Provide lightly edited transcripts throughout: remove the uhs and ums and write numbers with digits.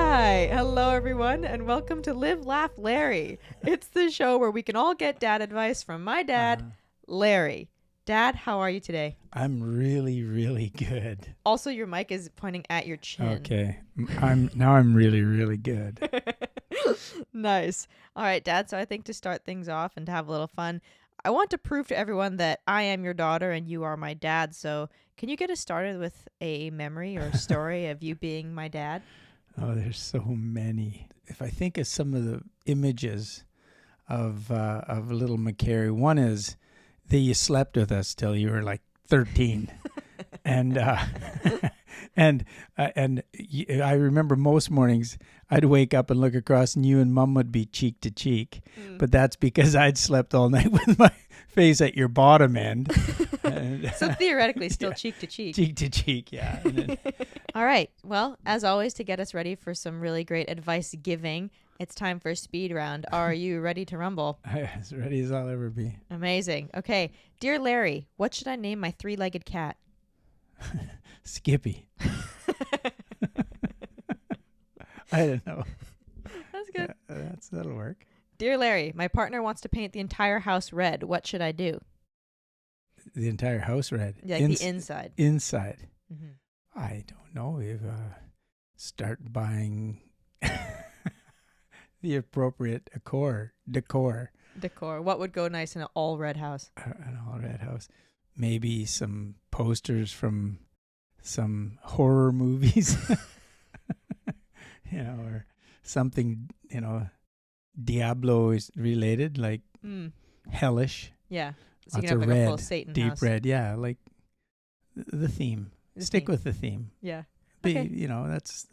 Hi, hello everyone, and welcome to Live, Laugh, Larry. It's the show where we can all get dad advice from my dad, Larry. Dad, how are you today? I'm really, really good. Also, your mic is pointing at your chin. Okay. I'm really, really good. Nice. All right, Dad, so I think to start things off and to have a little fun, I want to prove to everyone that I am your daughter and you are my dad. So can you get us started with a memory or story of you being my dad? Oh, there's so many. If I think of some of the images of little McCary, one is that you slept with us till you were like 13. And I remember most mornings I'd wake up and look across and you and Mom would be cheek to cheek. But that's because I'd slept all night with my face at your bottom end. So theoretically still cheek to cheek. Cheek to cheek, yeah. All right. Well, as always, to get us ready for some really great advice giving, it's time for a speed round. Are you ready to rumble? As ready as I'll ever be. Amazing. Okay. Dear Larry, what should I name my three-legged cat? Skippy. I don't know. That's good. Yeah, that'll work. Dear Larry, my partner wants to paint the entire house red. What should I do? The entire house red? Yeah, like the inside. Inside. Mm-hmm. I don't know. If start buying the appropriate decor. Decor. What would go nice in an all red house? An all red house. Maybe some posters from some horror movies. Or something, Diablo is related, like hellish. Yeah. So you Lots can have of like red, a full Satan deep house. red. Yeah, like the theme. Stick with the theme. Yeah. Be, Okay. that's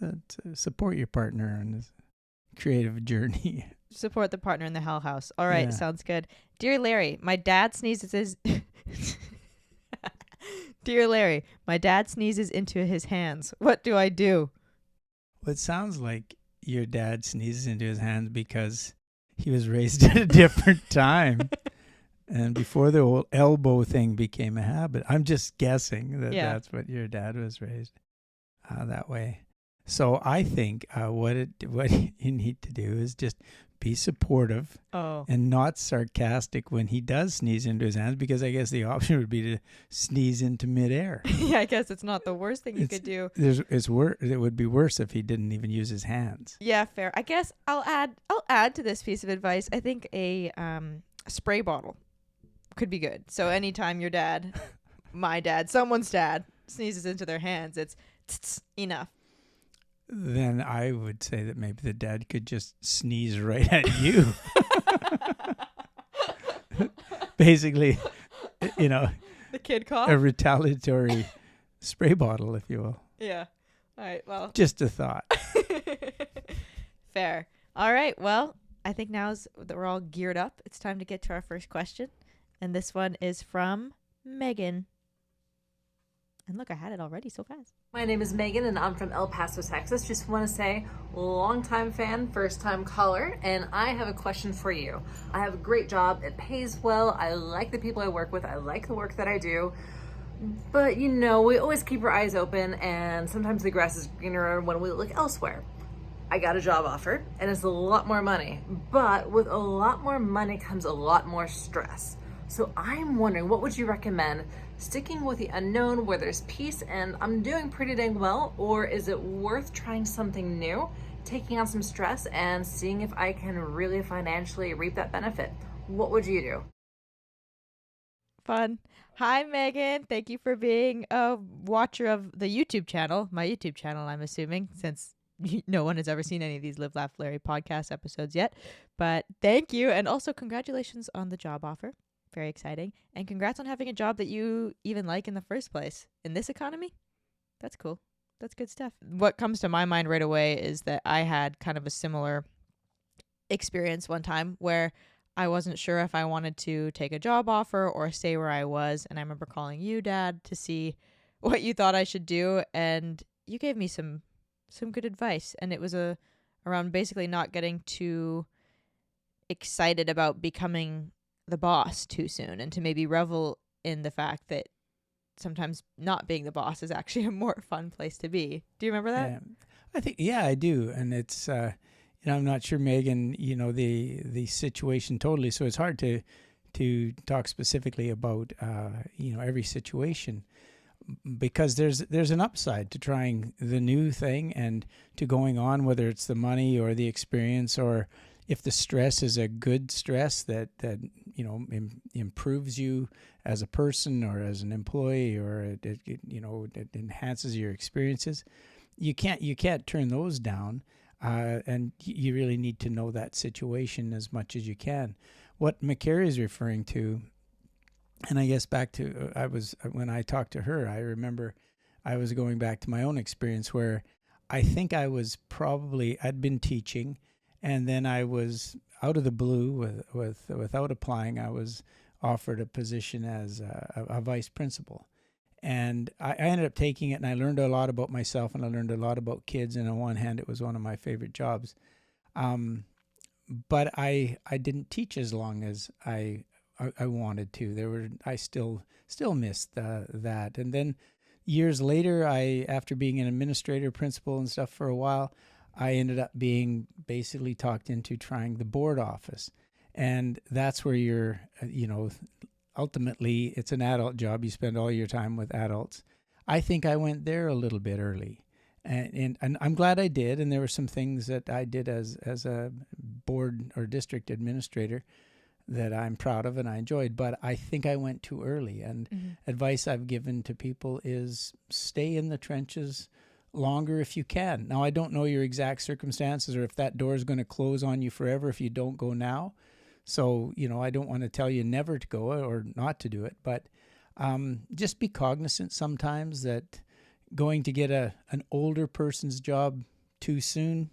support your partner on this creative journey. Support the partner in the hell house. All right. Yeah. Sounds good. Dear Larry, my dad sneezes Dear Larry, my dad sneezes into his hands. What do I do? Well, it sounds like your dad sneezes into his hands because he was raised at a different time. And before the old elbow thing became a habit. I'm just guessing that that's what your dad was raised that way. So I think what you need to do is just be supportive and not sarcastic when he does sneeze into his hands, because I guess the option would be to sneeze into midair. Yeah, I guess it's not the worst thing you could do. It would be worse if he didn't even use his hands. Yeah, fair. I guess I'll add to this piece of advice. I think a spray bottle could be good. So anytime your dad, my dad, someone's dad sneezes into their hands, it's enough. Then I would say that maybe the dad could just sneeze right at you. Basically, the kid cough. A retaliatory spray bottle, if you will. Yeah. All right. Well, just a thought. Fair. All right. Well, I think now that we're all geared up, it's time to get to our first question. And this one is from Megan. And look, I had it already so fast. My name is Megan and I'm from El Paso, Texas. Just want to say, long-time fan, first-time caller, and I have a question for you. I have a great job. It pays well. I like the people I work with. I like the work that I do. But, we always keep our eyes open, and sometimes the grass is greener when we look elsewhere. I got a job offer, and it's a lot more money. But with a lot more money comes a lot more stress. So I'm wondering, what would you recommend? Sticking with the unknown where there's peace and I'm doing pretty dang well, or is it worth trying something new, taking on some stress and seeing if I can really financially reap that benefit? What would you do? Fun. Hi, Megan. Thank you for being a watcher of the YouTube channel, my YouTube channel, I'm assuming, since no one has ever seen any of these Live, Laugh, Larry podcast episodes yet. But thank you. And also congratulations on the job offer. Very exciting. And congrats on having a job that you even like in the first place. In this economy, that's cool. That's good stuff. What comes to my mind right away is that I had kind of a similar experience one time where I wasn't sure if I wanted to take a job offer or stay where I was. And I remember calling you, Dad, to see what you thought I should do. And you gave me some good advice. And it was around basically not getting too excited about becoming the boss too soon, and to maybe revel in the fact that sometimes not being the boss is actually a more fun place to be. Do you remember that? I think, yeah, I do. And it's, I'm not sure, Megan, the situation totally. So it's hard to talk specifically about, every situation, because there's an upside to trying the new thing and to going on, whether it's the money or the experience, or if the stress is a good stress that improves you as a person or as an employee, or it enhances your experiences. You can't turn those down, and you really need to know that situation as much as you can. What McCary is referring to, and I guess back to when I talked to her, I remember I was going back to my own experience where I think I'd been teaching, and then I was out of the blue without applying. I was offered a position as a vice principal. And I ended up taking it, and I learned a lot about myself, and I learned a lot about kids. And on one hand, it was one of my favorite jobs. But I didn't teach as long as I wanted to. I still missed that. And then years later, after being an administrator, principal, and stuff for a while, I ended up being basically talked into trying the board office, and that's where you're, ultimately, it's an adult job. You spend all your time with adults. I think I went there a little bit early, and I'm glad I did. And there were some things that I did as a board or district administrator that I'm proud of and I enjoyed. But I think I went too early. And advice I've given to people is stay in the trenches longer if you can. Now, I don't know your exact circumstances or if that door is going to close on you forever if you don't go now. So, I don't want to tell you never to go or not to do it, but just be cognizant sometimes that going to get an older person's job too soon,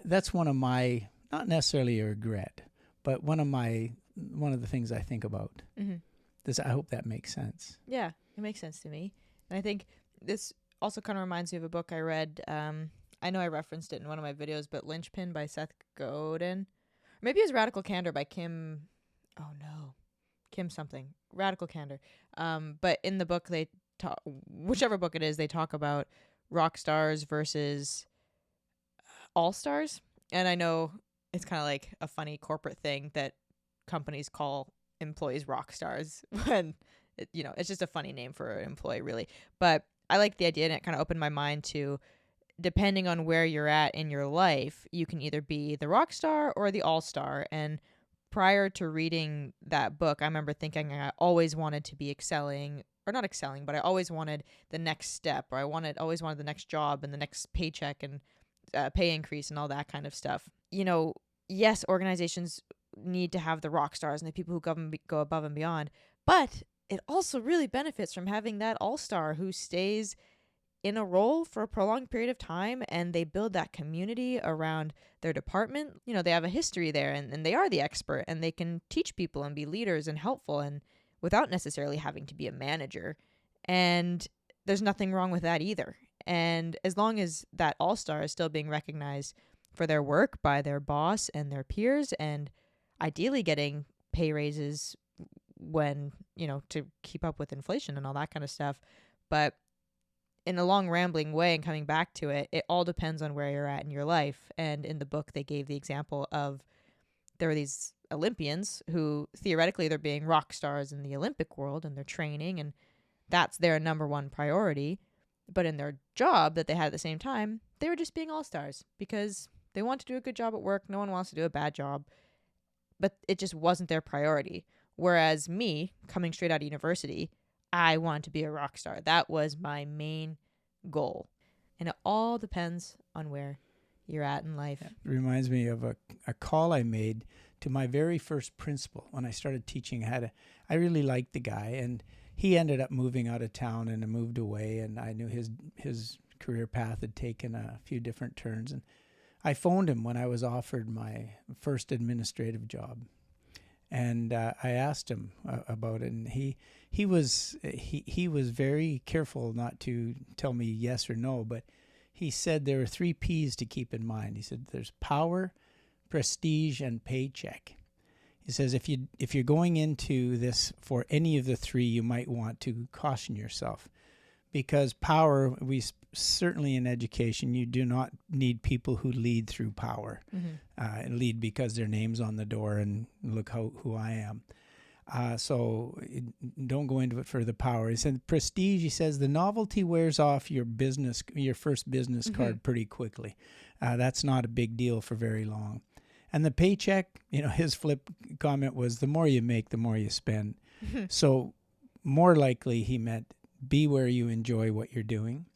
that's one of my, not necessarily a regret, but one of the things I think about. I hope that makes sense. Yeah, it makes sense to me. And I think this also kind of reminds me of a book I read. I know I referenced it in one of my videos, but Lynchpin by Seth Godin. Maybe it was Radical Candor by Kim something. Radical Candor. But in the book, they talk, whichever book it is, they talk about rock stars versus all stars. And I know it's kind of like a funny corporate thing that companies call employees rock stars when, it's just a funny name for an employee, really. But I like the idea, and it kind of opened my mind to, depending on where you're at in your life, you can either be the rock star or the all-star. And prior to reading that book, I remember thinking I always wanted to be excelling, or not excelling, but I always wanted the next step, or always wanted the next job and the next paycheck and pay increase and all that kind of stuff. Yes, organizations need to have the rock stars and the people who go above and beyond, but it also really benefits from having that all-star who stays in a role for a prolonged period of time, and they build that community around their department. They have a history there, and they are the expert, and they can teach people and be leaders and helpful, and without necessarily having to be a manager. And there's nothing wrong with that either. And as long as that all-star is still being recognized for their work by their boss and their peers, and ideally getting pay raises when, to keep up with inflation and all that kind of stuff. But in a long rambling way, and coming back to it, it all depends on where you're at in your life. And in the book, they gave the example of there are these Olympians who theoretically they're being rock stars in the Olympic world, and they're training, and that's their number one priority. But in their job that they had at the same time, they were just being all stars because they want to do a good job at work. No one wants to do a bad job, but it just wasn't their priority. Whereas me, coming straight out of university, I wanted to be a rock star. That was my main goal. And it all depends on where you're at in life. It reminds me of a call I made to my very first principal when I started teaching. I really liked the guy, and he ended up moving out of town and moved away, and I knew his career path had taken a few different turns. And I phoned him when I was offered my first administrative job. And I asked him about it, and he was very careful not to tell me yes or no, but he said there are 3 P's to keep in mind. He said there's power, prestige, and paycheck. He says if you're going into this for any of the 3, you might want to caution yourself, because power, certainly in education, you do not need people who lead through power. Lead because their name's on the door and look who I am. Don't go into it for the power. He said prestige. He says the novelty wears off your first business card pretty quickly. That's not a big deal for very long. And the paycheck, his flip comment was the more you make, the more you spend. So more likely he meant be where you enjoy what you're doing.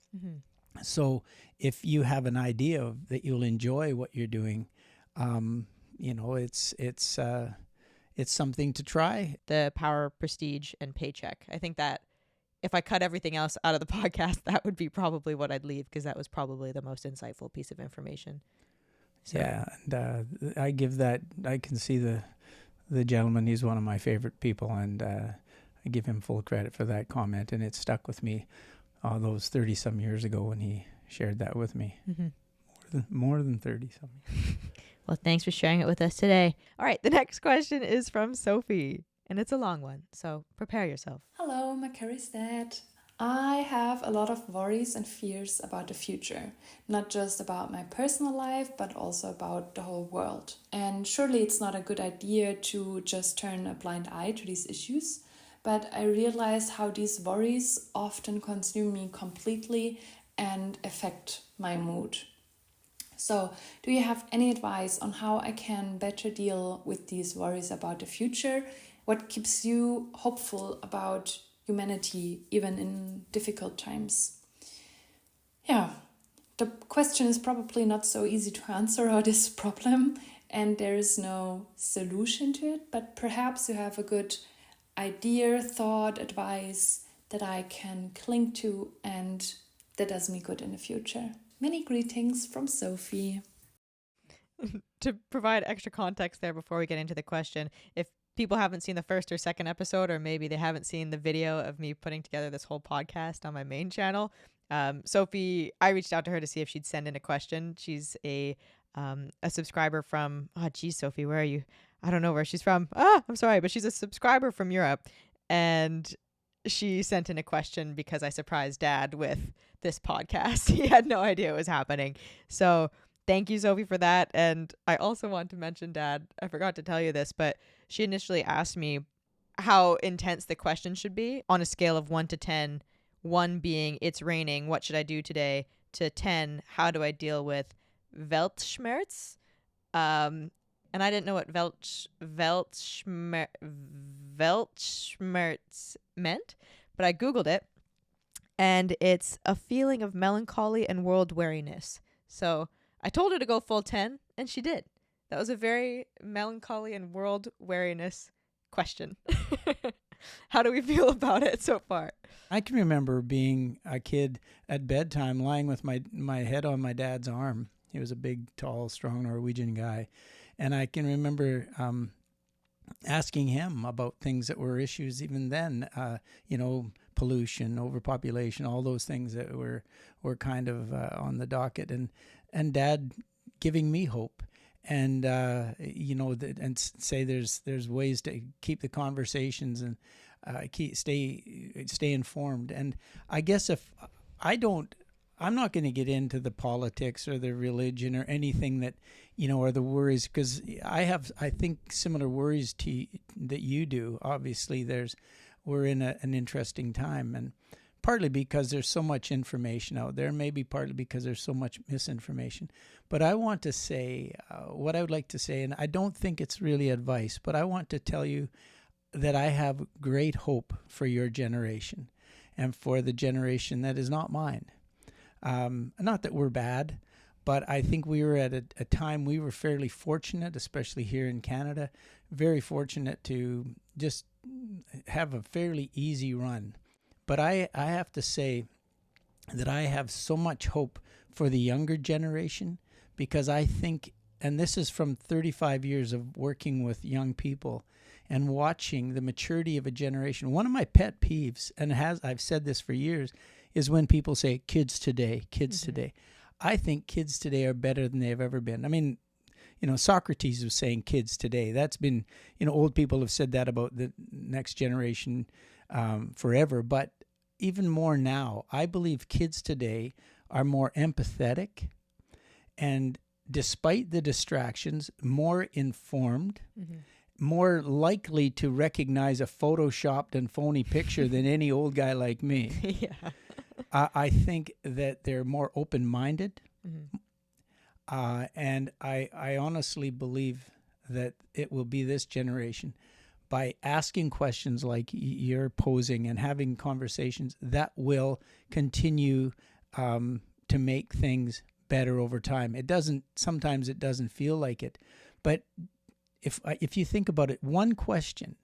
So if you have an idea that you'll enjoy what you're doing, it's something to try. The power, prestige, and paycheck. I think that if I cut everything else out of the podcast, that would be probably what I'd leave, because that was probably the most insightful piece of information. So. Yeah, and I can see the gentleman. He's one of my favorite people, and I give him full credit for that comment, and it stuck with me all those 30-some years ago when he shared that with me. More than 30-some years. Well, thanks for sharing it with us today. All right, the next question is from Sophie, and it's a long one, so prepare yourself. Hello, Macari's dad. I have a lot of worries and fears about the future, not just about my personal life, but also about the whole world. And surely it's not a good idea to just turn a blind eye to these issues, but I realized how these worries often consume me completely and affect my mood. So, do you have any advice on how I can better deal with these worries about the future? What keeps you hopeful about humanity, even in difficult times? Yeah, the question is probably not so easy to answer, or this problem, and there is no solution to it, but perhaps you have a good idea, thought, advice that I can cling to and that does me good in the future. Many greetings from Sophie. To provide extra context there before we get into the question, if people haven't seen the first or second episode, or maybe they haven't seen the video of me putting together this whole podcast on my main channel, Sophie, I reached out to her to see if she'd send in a question. She's a subscriber from, Sophie, where are you? I don't know where she's from. I'm sorry, but she's a subscriber from Europe, and she sent in a question because I surprised Dad with this podcast. He had no idea it was happening. So thank you, Sophie, for that. And I also want to mention, Dad, I forgot to tell you this, but she initially asked me how intense the question should be on a scale of 1 to 10, 1 being it's raining, what should I do today, to 10, how do I deal with Weltschmerz? And I didn't know what Weltschmerz meant, but I Googled it, and it's a feeling of melancholy and world weariness. So I told her to go full 10, and she did. That was a very melancholy and world weariness question. How do we feel about it so far? I can remember being a kid at bedtime, lying with my head on my dad's arm. He was a big, tall, strong Norwegian guy. And I can remember asking him about things that were issues even then, pollution, overpopulation, all those things that were kind of on the docket, and Dad giving me hope, and and say there's ways to keep the conversations and stay informed. And I guess I'm not going to get into the politics or the religion or anything that, or the worries, because I think, similar worries that you do. Obviously, we're in an interesting time, and partly because there's so much information out there, maybe partly because there's so much misinformation. But I want to say what I would like to say, and I don't think it's really advice, but I want to tell you that I have great hope for your generation and for the generation that is not mine. Not that we're bad, but I think we were at a time we were fairly fortunate, especially here in Canada, very fortunate to just have a fairly easy run. But I have to say that I have so much hope for the younger generation, because I think, and this is from 35 years of working with young people and watching the maturity of a generation. One of my pet peeves, and I've said this for years, is when people say kids today. I think kids today are better than they've ever been. I mean, Socrates was saying kids today. That's been, old people have said that about the next generation forever. But even more now, I believe kids today are more empathetic and, despite the distractions, more informed, more likely to recognize a photoshopped and phony picture than any old guy like me. Yeah. I think that they're more open-minded. And I honestly believe that it will be this generation, by asking questions like you're posing and having conversations, that will continue to make things better over time. Sometimes it doesn't feel like it, but if you think about it, one question,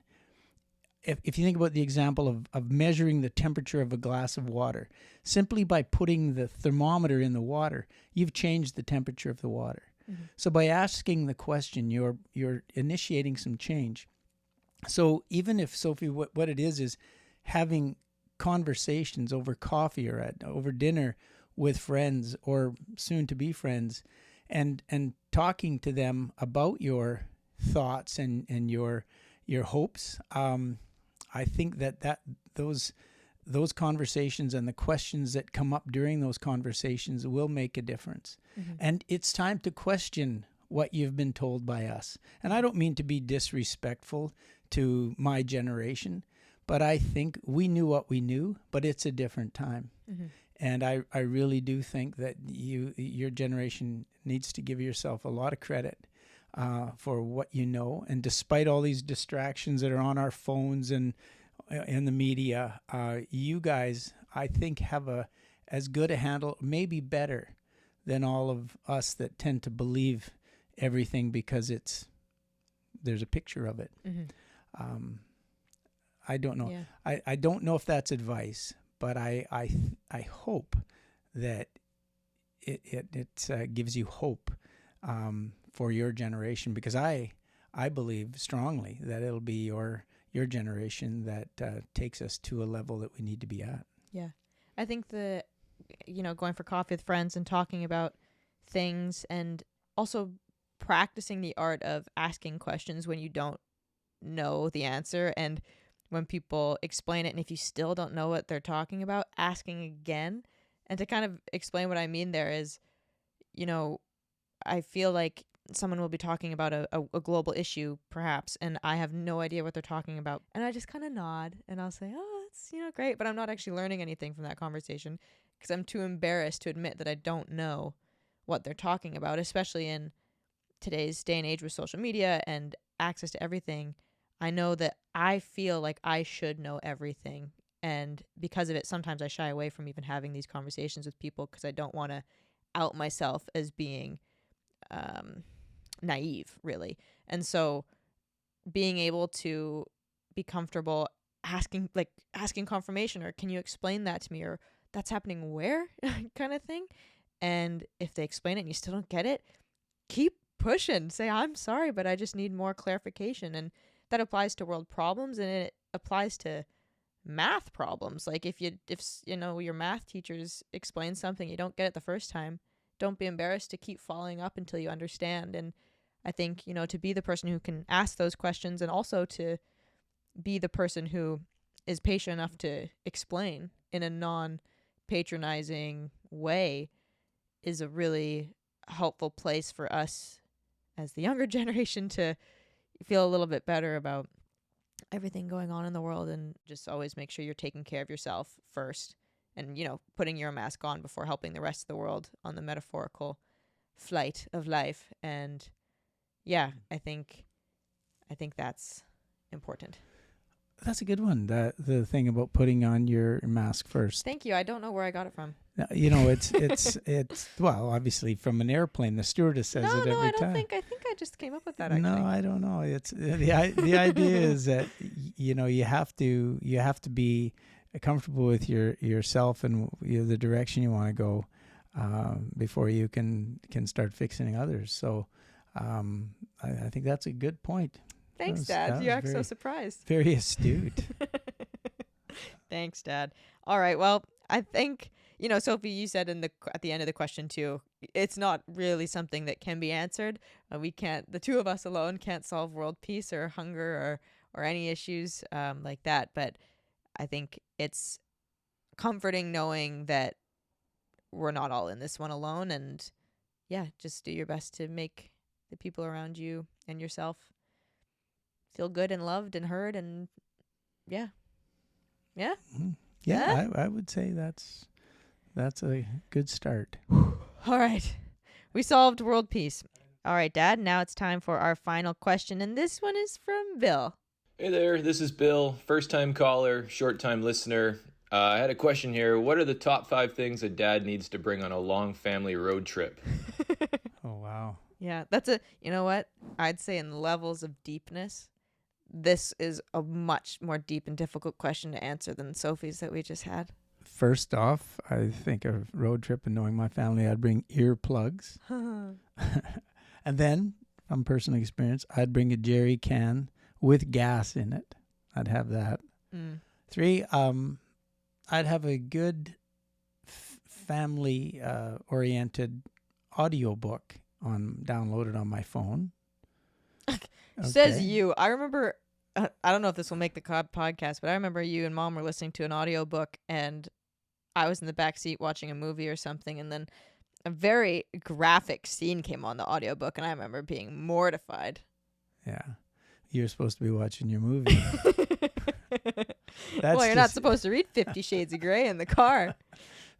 if you think about the example of measuring the temperature of a glass of water, simply by putting the thermometer in the water, you've changed the temperature of the water. So by asking the question, you're initiating some change. So even if, Sophie, what it is having conversations over coffee or over dinner with friends or soon to be friends, and talking to them about your thoughts and your hopes, I think that those conversations and the questions that come up during those conversations will make a difference. And it's time to question what you've been told by us. And I don't mean to be disrespectful to my generation, but I think we knew what we knew, but it's a different time. And I really do think that your generation needs to give yourself a lot of credit for what you know. And despite all these distractions that are on our phones and in the media, you guys, I think, have as good a handle, maybe better, than all of us that tend to believe everything because there's a picture of it. I don't know. Yeah. I don't know if that's advice, but I hope that it gives you hope for your generation, because I believe strongly that it'll be your generation that takes us to a level that we need to be at. Yeah. I think going for coffee with friends and talking about things, and also practicing the art of asking questions when you don't know the answer, and when people explain it, and if you still don't know what they're talking about, asking again. And to kind of explain what I mean there is, I feel like someone will be talking about a global issue perhaps, and I have no idea what they're talking about, and I just kind of nod and I'll say, oh, that's great, but I'm not actually learning anything from that conversation because I'm too embarrassed to admit that I don't know what they're talking about, especially in today's day and age with social media and access to everything. I know that I feel like I should know everything, and because of it, sometimes I shy away from even having these conversations with people because I don't want to out myself as being naive, really. And so being able to be comfortable asking confirmation, or can you explain that to me, or that's happening where kind of thing. And if they explain it and you still don't get it, keep pushing. Say, I'm sorry, but I just need more clarification. And that applies to world problems, and it applies to math problems. Like if your math teachers explain something, you don't get it the first time, don't be embarrassed to keep following up until you understand. And I think, to be the person who can ask those questions, and also to be the person who is patient enough to explain in a non-patronizing way, is a really helpful place for us as the younger generation to feel a little bit better about everything going on in the world, and just always make sure you're taking care of yourself first, and putting your mask on before helping the rest of the world on the metaphorical flight of life. And yeah, I think that's important. That's a good one. The thing about putting on your mask first. Thank you. I don't know where I got it from. It's well, obviously from an airplane. The stewardess says it every time. I think I just came up with that, actually. No, I don't know. It's the idea is that you have to be comfortable with yourself and the direction you want to go before you can start fixing others. So I think that's a good point. Thanks, Dad. You act so surprised. Very astute. Thanks, Dad. All right. Well, I think, Sophie, you said at the end of the question too, it's not really something that can be answered. We can't, the two of us alone can't solve world peace or hunger or any issues like that. But I think it's comforting knowing that we're not all in this one alone. And yeah, just do your best to make the people around you and yourself feel good and loved and heard. And yeah. Yeah. Mhm. Yeah, I would say that's a good start. All right. We solved world peace. All right, Dad. Now it's time for our final question. And this one is from Bill. Hey there, this is Bill, first-time caller, short-time listener. I had a question here. What are the top 5 things a dad needs to bring on a long family road trip? Oh, wow. Yeah, that's you know what? I'd say in levels of deepness, this is a much more deep and difficult question to answer than Sophie's that we just had. First off, I think a road trip and knowing my family, I'd bring earplugs. And then, from personal experience, I'd bring a jerry can with gas in it. I'd have that. 3, I'd have a good family oriented audiobook downloaded on my phone. Says you. I remember, I don't know if this will make the podcast, but I remember you and Mom were listening to an audiobook and I was in the back seat watching a movie or something, and then a very graphic scene came on the audiobook, and I remember being mortified. Yeah. You're supposed to be watching your movie. Well, you're not supposed to read 50 Shades of Grey in the car.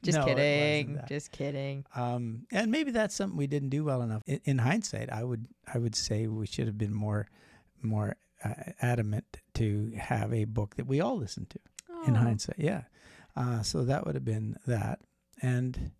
Just No, it kidding. wasn't that. Just kidding. And maybe that's something we didn't do well enough. In hindsight, I would say we should have been more adamant to have a book that we all listen to. In hindsight, yeah. So that would have been that. And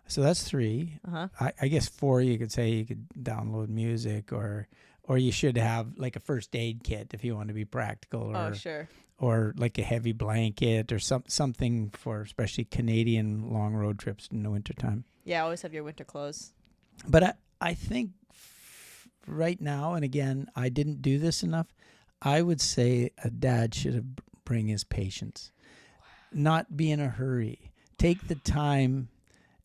so that's 3. I guess 4, you could say you could download music, or you should have like a first aid kit if you want to be practical, or sure. Or like a heavy blanket or something for especially Canadian long road trips in the wintertime. Yeah, always have your winter clothes. But I think right now, and again, I didn't do this enough, I would say a dad should bring his patience. Not be in a hurry. Take the time,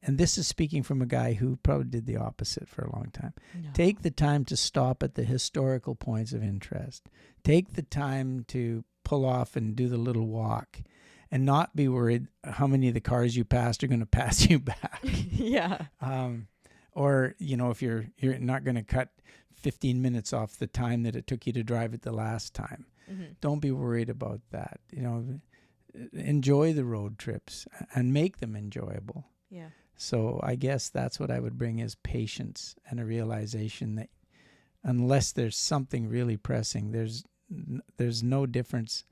and this is speaking from a guy who probably did the opposite for a long time. No. Take the time to stop at the historical points of interest. Take the time to pull off and do the little walk, and not be worried how many of the cars you passed are going to pass you back. Yeah. Or, if you're not going to cut 15 minutes off the time that it took you to drive it the last time. Don't be worried about that. Enjoy the road trips and make them enjoyable. Yeah. So I guess that's what I would bring, is patience and a realization that unless there's something really pressing, there's no difference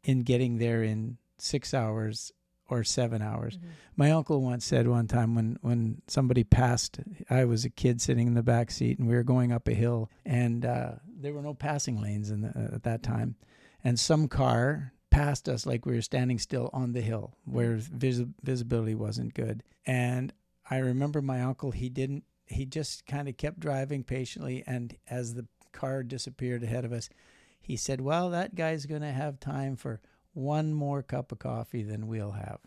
in getting there in 6 hours or 7 hours. My uncle once said one time when somebody passed, I was a kid sitting in the back seat and we were going up a hill, and there were no passing lanes at that time. And some car passed us like we were standing still on the hill where visibility wasn't good. And I remember my uncle, he just kind of kept driving patiently, and as the car disappeared ahead of us, he said, well, that guy's going to have time for one more cup of coffee than we'll have.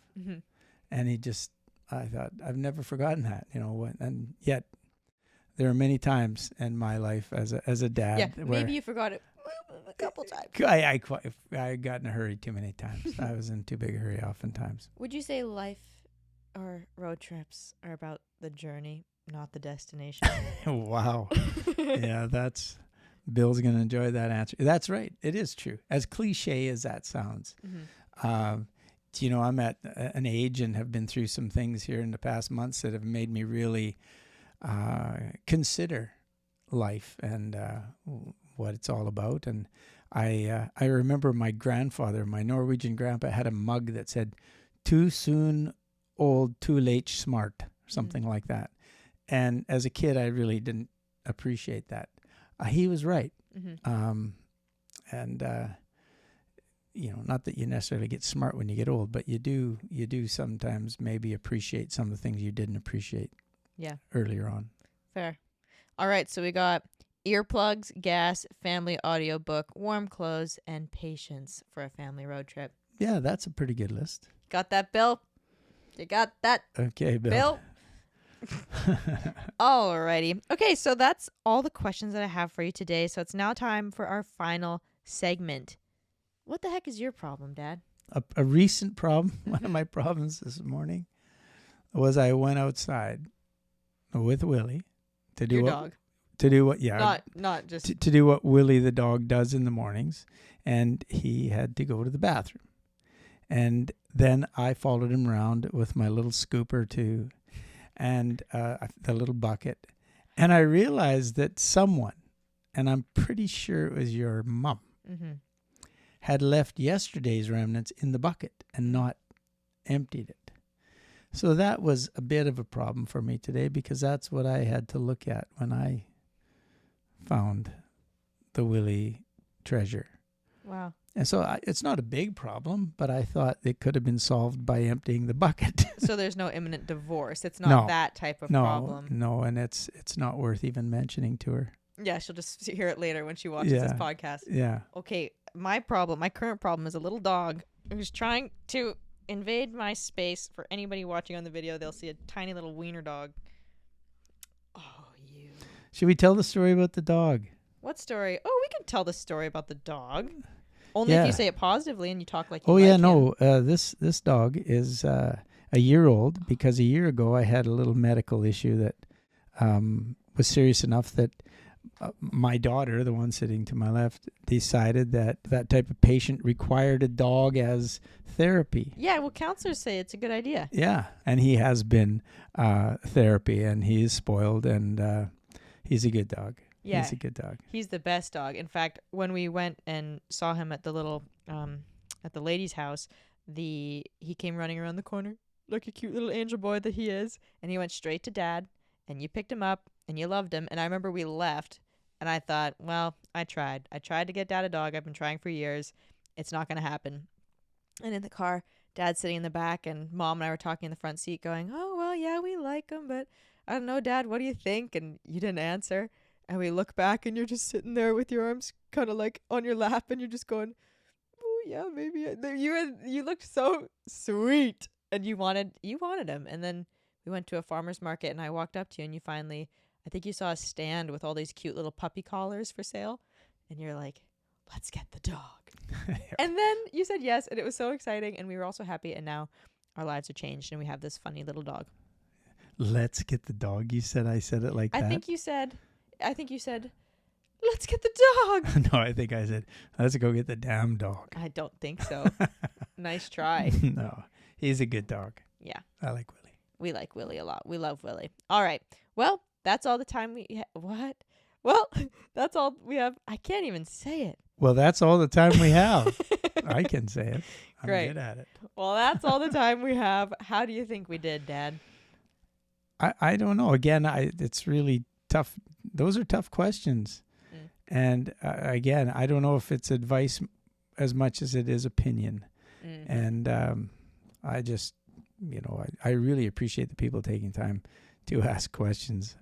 And I thought, I've never forgotten that, and yet there are many times in my life as a dad. Yeah, maybe you forgot it a couple times. I got in a hurry too many times. I was in too big a hurry oftentimes. Would you say life or road trips are about the journey, not the destination? Wow. Yeah, Bill's going to enjoy that answer. That's right. It is true. As cliche as that sounds. I'm at an age and have been through some things here in the past months that have made me really consider life and what it's all about. And I remember my grandfather, my Norwegian grandpa, had a mug that said, "Too soon old, too late smart," something like that. And as a kid, I really didn't appreciate that. He was right. Not that you necessarily get smart when you get old, but you do sometimes maybe appreciate some of the things you didn't appreciate earlier on. Fair. All right, so we got earplugs, gas, family audiobook, warm clothes, and patience for a family road trip. Yeah, that's a pretty good list. Got that, Bill? You got that? Okay, Bill. Alrighty. Okay, so that's all the questions that I have for you today. So it's now time for our final segment. What the heck is your problem, Dad? a recent problem, one of my problems this morning was I went outside with Willie to do Your what, dog. to do what, yeah, Not just. to do what Willie the dog does in the mornings, and he had to go to the bathroom. And then I followed him around with my little scooper too, and the little bucket. And I realized that someone, and I'm pretty sure it was your mom, Mm-hmm. had left yesterday's remnants in the bucket and not emptied it. So that was a bit of a problem for me today, because that's what I had to look at when I found the Willie treasure. Wow. And so it's not a big problem, but I thought it could have been solved by emptying the bucket. So there's no imminent divorce. It's not No. that type of No, problem. no, and it's not worth even mentioning to her. Yeah, she'll just hear it later when she watches this Yeah. podcast. Yeah. Okay, my current problem is a little dog who's trying to invade my space. For anybody watching on the video, they'll see a tiny little wiener dog. Oh, you. Should we tell the story about the dog? What story? Oh, we can tell the story about the dog. Only if Yeah. you say it positively and you talk like you Oh like yeah, him. no. This dog is a year old, because a year ago I had a little medical issue that was serious enough that my daughter, the one sitting to my left, decided that that type of patient required a dog as therapy. Yeah, well, counselors say it's a good idea. Yeah, and he has been therapy, and he is spoiled, and he's a good dog. Yeah. He's a good dog. He's the best dog. In fact, when we went and saw him at the little at the lady's house, he came running around the corner like a cute little angel boy that he is, and he went straight to Dad, and you picked him up and you loved him. And I remember we left, and I thought, well, I tried to get Dad a dog. I've been trying for years. It's not going to happen. And in the car, Dad's sitting in the back, and Mom and I were talking in the front seat going, oh, well, yeah, we like him, but I don't know, Dad, what do you think? And you didn't answer. And we look back, and you're just sitting there with your arms kind of like on your lap, and you're just going, oh, yeah, maybe. You looked so sweet, and you wanted him. And then we went to a farmer's market, and I walked up to you, and you finally, I think you saw a stand with all these cute little puppy collars for sale. And you're like, let's get the dog. And then you said yes, and it was so exciting, and we were also happy, and now our lives are changed, and we have this funny little dog. Let's get the dog. You said I said it like that. I think you said, let's get the dog. No, I think I said, let's go get the damn dog. I don't think so. Nice try. No, he's a good dog. Yeah. I like Willie. We like Willie a lot. We love Willie. All right. Well, that's all the time we what? Well, that's all we have. I can't even say it. Well, that's all the time we have. I can say it. I'm Great. good at it. Well, that's all the time we have. How do you think we did, Dad? I don't know. Again, it's really tough. Those are tough questions. Mm. And again, I don't know if it's advice as much as it is opinion. Mm-hmm. And I just, I really appreciate the people taking time to ask questions.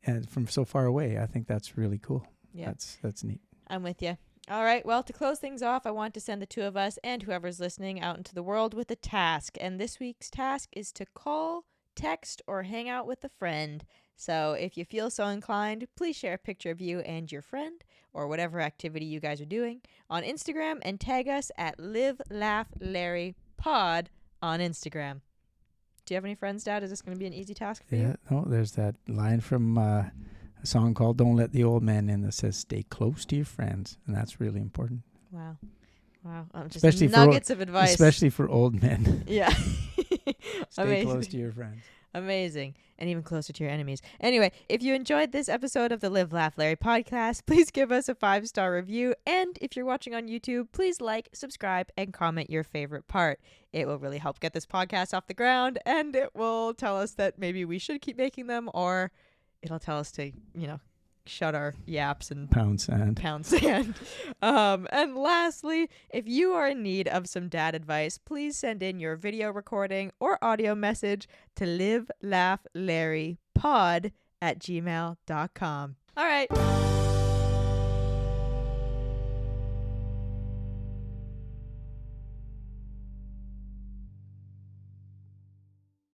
And from so far away, I think that's really cool. Yeah. That's neat. I'm with you. All right. Well, to close things off, I want to send the two of us and whoever's listening out into the world with a task. And this week's task is to call, text, or hang out with a friend. So if you feel so inclined, please share a picture of you and your friend or whatever activity you guys are doing on Instagram and tag us at livelaughlarrypod on Instagram. Do you have any friends, Dad? Is this going to be an easy task for you? Yeah. No, there's that line from a song called Don't Let the Old Man In that says, stay close to your friends. And that's really important. Wow. Just Especially nuggets of advice. Especially for old men. Yeah. Stay Amazing. close to your friends. Amazing. And even closer to your enemies. Anyway, if you enjoyed this episode of the Live, Laugh, Larry podcast, please give us a 5-star review. And if you're watching on YouTube, please like, subscribe, and comment your favorite part. It will really help get this podcast off the ground, and it will tell us that maybe we should keep making them, or it'll tell us to, shut our yaps and Pound sand. And lastly, if you are in need of some dad advice, please send in your video recording or audio message to livelaughlarrypod@gmail.com. All right.